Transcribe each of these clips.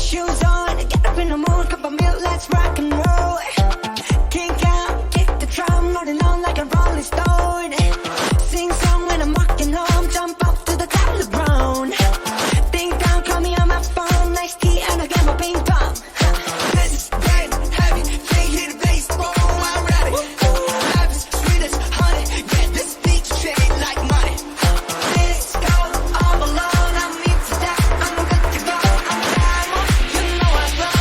Shoes on, get up in the mood, cup of milk, let's rock and roll. Kink out, kick the drum, rolling on like a rolling stone. Sing song when I'm walking home, jump up to the top of the brown. Ding dong, call me on my phone, nice tea and I get my ping pong. This is dead heavy, can't hear the bass, boom, I'm ready. Life is sweet as honey, yeah, this beat shade like money. Let's go, all alone, I'm into that, I'm good to go, I'm down, you know I blow.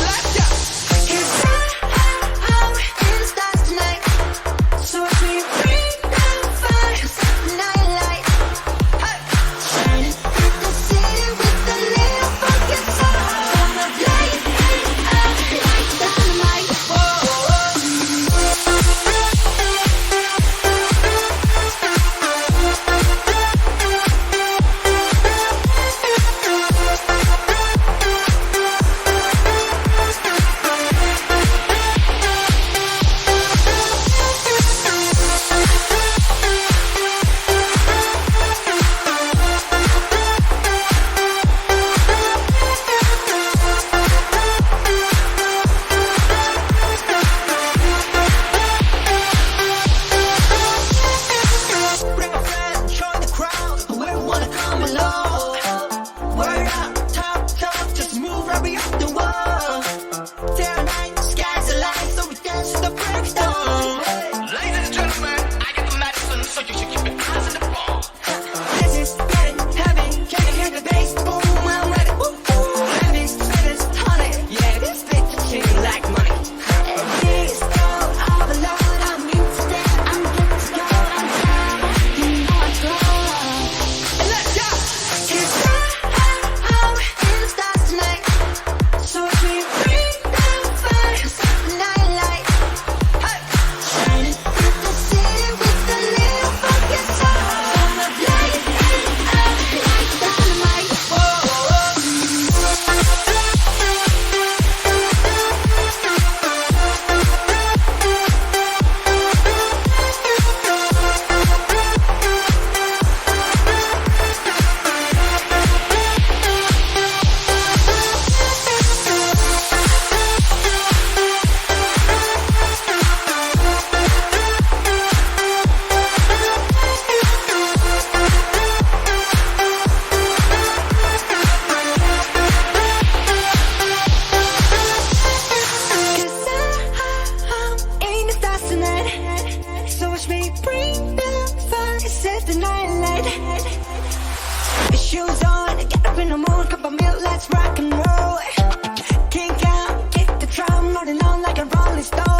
Let's go. Cause I'm in the stars tonight, so watch me bring down the fire, set the night light. Shining through the city with a little funky soul. Gonna play it out like dynamite. Bring a friend, join the crowd, where we wanna come along. Word up, talk, just move right up the wall. Tonight, sky's the light, so we dance to the break of dawn. Ladies and gentlemen, I get the medicine, so you should keep your eyes on the ball. This is getting heavy, can you hear the bass? Boom, I'm ready. Let me spin this honey, yeah, this bitch is cheating like money. And this go all alone, I'm into that, I'm good to go, I'm down, you know I glow. Let's go. Cause I'm in the stars tonight, so watch me bring down the fire, set the night light. Shining through the city with a little funky soul. Gonna play it out like dynamite. Cause I'm in the stars tonight, so watch me bring the fire, set the night light. Shoes on, get up in the mood, cup of milk, let's rock and roll. Kink out, kick the drum, rolling on like a rolling stone.